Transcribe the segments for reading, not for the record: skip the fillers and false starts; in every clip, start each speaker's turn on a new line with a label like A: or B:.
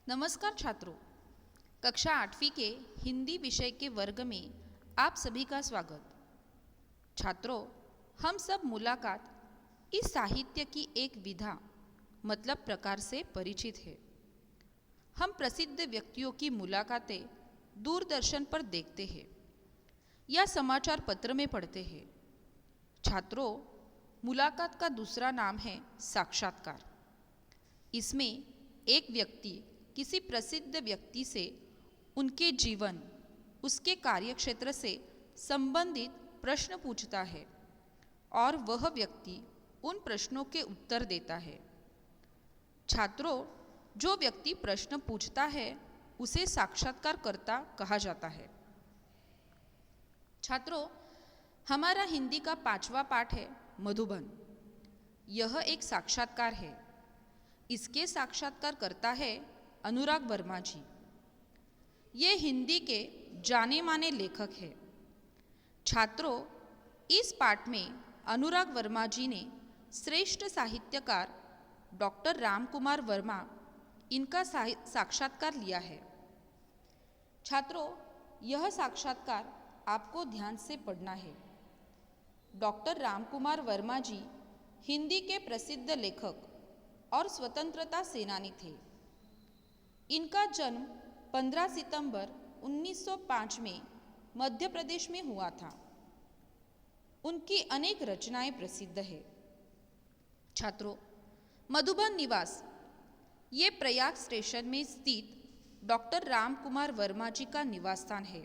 A: नमस्कार छात्रों। कक्षा 8वीं के हिंदी विषय के वर्ग में आप सभी का स्वागत। छात्रों, हम सब मुलाकात इस साहित्य की एक विधा मतलब प्रकार से परिचित है। हम प्रसिद्ध व्यक्तियों की मुलाकातें दूरदर्शन पर देखते हैं या समाचार पत्र में पढ़ते हैं। छात्रों, मुलाकात का दूसरा नाम है साक्षात्कार। इसमें एक व्यक्ति किसी प्रसिद्ध व्यक्ति से उनके जीवन, उसके कार्यक्षेत्र से संबंधित प्रश्न पूछता है और वह व्यक्ति उन प्रश्नों के उत्तर देता है। छात्रों, जो व्यक्ति प्रश्न पूछता है उसे साक्षात्कारकर्ता कहा जाता है। छात्रों, हमारा हिंदी का 5वां पाठ है मधुबन। यह एक साक्षात्कार है। इसके साक्षात्कारकर्ता है अनुराग वर्मा जी। ये हिंदी के जाने माने लेखक हैं। छात्रों, इस पाठ में अनुराग वर्मा जी ने श्रेष्ठ साहित्यकार डॉक्टर रामकुमार वर्मा इनका साक्षात्कार लिया है। छात्रों, यह साक्षात्कार आपको ध्यान से पढ़ना है। डॉक्टर रामकुमार वर्मा जी हिंदी के प्रसिद्ध लेखक और स्वतंत्रता सेनानी थे। इनका जन्म 15 सितंबर 1905 में मध्य प्रदेश में हुआ था। उनकी अनेक रचनाएं प्रसिद्ध है। छात्रों, मधुबन निवास ये प्रयाग स्टेशन में स्थित डॉक्टर रामकुमार वर्मा जी का निवास स्थान है।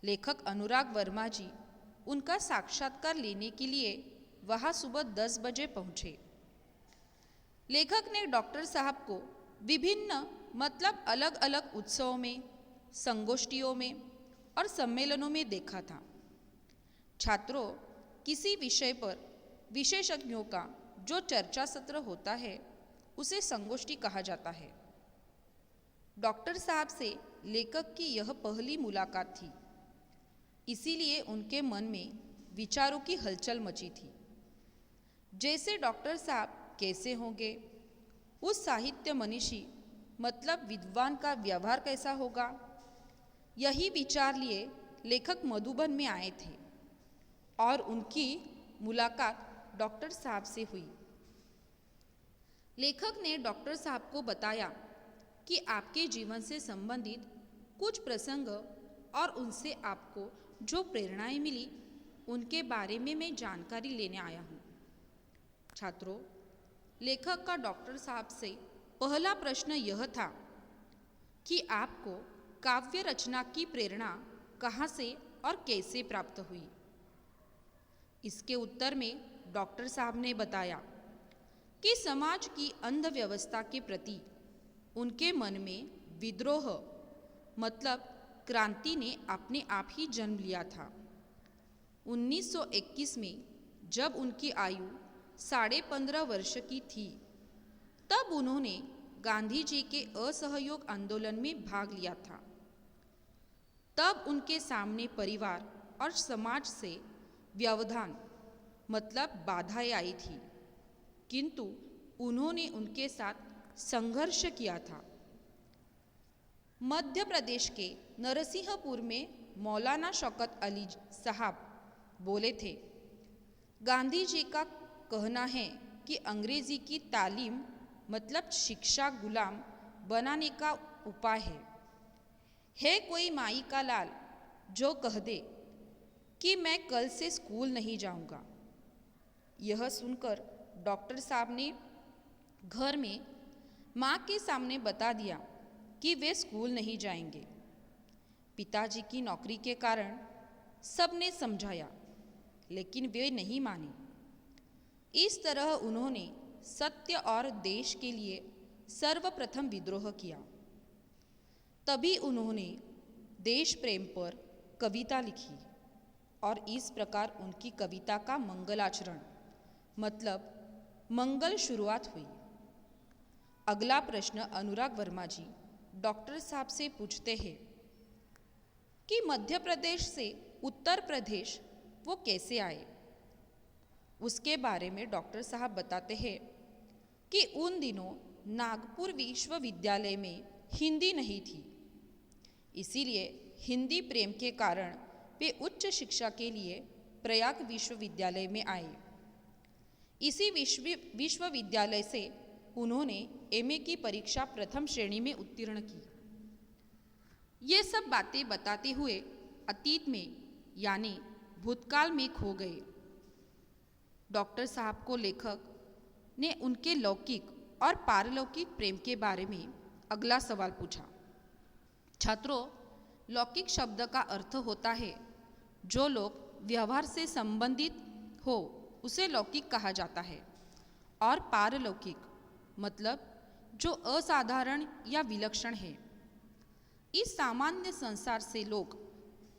A: लेखक अनुराग वर्मा जी उनका साक्षात्कार लेने के लिए वहां सुबह 10 बजे पहुंचे। लेखक ने डॉक्टर साहब को विभिन्न मतलब अलग अलग उत्सवों में, संगोष्ठियों में और सम्मेलनों में देखा था। छात्रों, किसी विषय पर विशेषज्ञों का जो चर्चा सत्र होता है उसे संगोष्ठी कहा जाता है। डॉक्टर साहब से लेखक की यह पहली मुलाकात थी, इसीलिए उनके मन में विचारों की हलचल मची थी। जैसे डॉक्टर साहब कैसे होंगे, उस साहित्य मनीषी मतलब विद्वान का व्यवहार कैसा होगा, यही विचार लिए लेखक मधुबन में आए थे और उनकी मुलाकात डॉक्टर साहब से हुई। लेखक ने डॉक्टर साहब को बताया कि आपके जीवन से संबंधित कुछ प्रसंग और उनसे आपको जो प्रेरणाएं मिली उनके बारे में मैं जानकारी लेने आया हूँ। छात्रों, लेखक का डॉक्टर साहब से पहला प्रश्न यह था कि आपको काव्य रचना की प्रेरणा कहाँ से और कैसे प्राप्त हुई। इसके उत्तर में डॉक्टर साहब ने बताया कि समाज की अंधव्यवस्था के प्रति उनके मन में विद्रोह मतलब क्रांति ने अपने आप ही जन्म लिया था। 1921 में जब उनकी आयु 15.5 वर्ष की थी, तब उन्होंने गांधी जी के असहयोग आंदोलन में भाग लिया था। तब उनके सामने परिवार और समाज से व्यवधान मतलब बाधाएं आई थी, किंतु उन्होंने उनके साथ संघर्ष किया था। मध्य प्रदेश के नरसिंहपुर में मौलाना शौकत अली साहब बोले थे, गांधी जी का कहना है कि अंग्रेजी की तालीम मतलब शिक्षा गुलाम बनाने का उपाय है कोई माई का लाल जो कह दे कि मैं कल से स्कूल नहीं जाऊंगा। यह सुनकर डॉक्टर साहब ने घर में माँ के सामने बता दिया कि वे स्कूल नहीं जाएंगे। पिताजी की नौकरी के कारण सबने समझाया, लेकिन वे नहीं माने। इस तरह उन्होंने सत्य और देश के लिए सर्वप्रथम विद्रोह किया। तभी उन्होंने देश प्रेम पर कविता लिखी और इस प्रकार उनकी कविता का मंगलाचरण मतलब मंगल शुरुआत हुई। अगला प्रश्न अनुराग वर्मा जी डॉक्टर साहब से पूछते हैं कि मध्य प्रदेश से उत्तर प्रदेश वो कैसे आए। उसके बारे में डॉक्टर साहब बताते हैं कि उन दिनों नागपुर विश्वविद्यालय में हिंदी नहीं थी, इसीलिए हिंदी प्रेम के कारण वे उच्च शिक्षा के लिए प्रयाग विश्वविद्यालय में आए। इसी विश्वविद्यालय से उन्होंने एमए की परीक्षा प्रथम श्रेणी में उत्तीर्ण की। ये सब बातें बताते हुए अतीत में यानी भूतकाल में खो गए। डॉक्टर साहब को लेखक ने उनके लौकिक और पारलौकिक प्रेम के बारे में अगला सवाल पूछा। छात्रों, लौकिक शब्द का अर्थ होता है जो लोग व्यवहार से संबंधित हो उसे लौकिक कहा जाता है, और पारलौकिक मतलब जो असाधारण या विलक्षण है। इस सामान्य संसार से लोग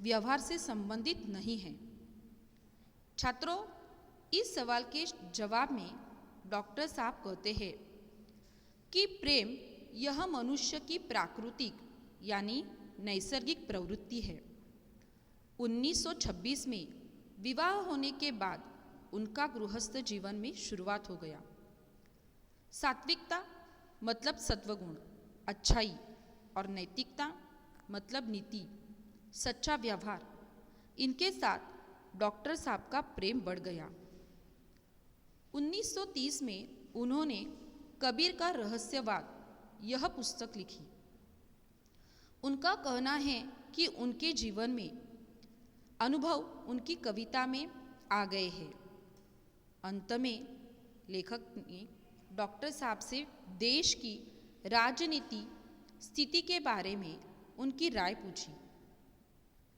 A: व्यवहार से संबंधित नहीं हैं। छात्रों, इस सवाल के जवाब में डॉक्टर साहब कहते हैं कि प्रेम यह मनुष्य की प्राकृतिक यानी नैसर्गिक प्रवृत्ति है। 1926 में विवाह होने के बाद उनका गृहस्थ जीवन में शुरुआत हो गया। सात्विकता मतलब सत्वगुण, अच्छाई, और नैतिकता मतलब नीति, सच्चा व्यवहार, इनके साथ डॉक्टर साहब का प्रेम बढ़ गया। 1930 में उन्होंने कबीर का रहस्यवाद यह पुस्तक लिखी। उनका कहना है कि उनके जीवन में अनुभव उनकी कविता में आ गए हैं। अंत में लेखक ने डॉक्टर साहब से देश की राजनीति स्थिति के बारे में उनकी राय पूछी,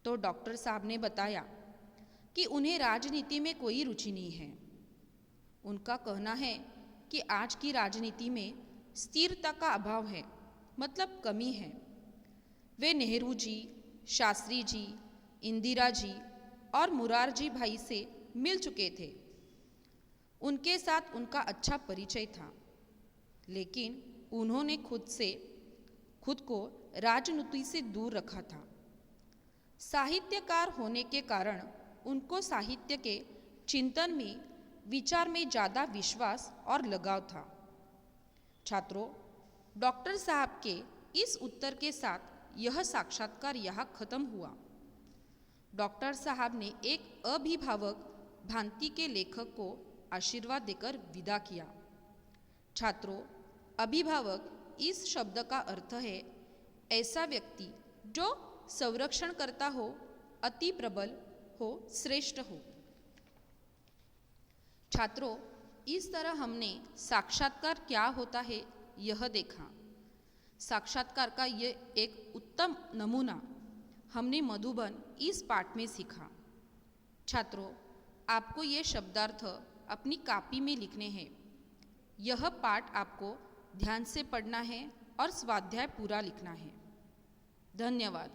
A: तो डॉक्टर साहब ने बताया कि उन्हें राजनीति में कोई रुचि नहीं है। उनका कहना है कि आज की राजनीति में स्थिरता का अभाव है, मतलब कमी है। वे नेहरू जी, शास्त्री जी, इंदिरा जी और मुरारजी भाई से मिल चुके थे। उनके साथ उनका अच्छा परिचय था, लेकिन उन्होंने खुद को राजनीति से दूर रखा था। साहित्यकार होने के कारण उनको साहित्य के चिंतन में, विचार में ज़्यादा विश्वास और लगाव था। छात्रों, डॉक्टर साहब के इस उत्तर के साथ यह साक्षात्कार यहाँ खत्म हुआ। डॉक्टर साहब ने एक अभिभावक भांति के लेखक को आशीर्वाद देकर विदा किया। छात्रों, अभिभावक इस शब्द का अर्थ है ऐसा व्यक्ति जो संरक्षण करता हो, अति प्रबल हो, श्रेष्ठ हो। छात्रों, इस तरह हमने साक्षात्कार क्या होता है यह देखा। साक्षात्कार का यह एक उत्तम नमूना हमने मधुबन इस पाठ में सीखा। छात्रों, आपको ये शब्दार्थ अपनी कॉपी में लिखने हैं। यह पाठ आपको ध्यान से पढ़ना है और स्वाध्याय पूरा लिखना है। धन्यवाद।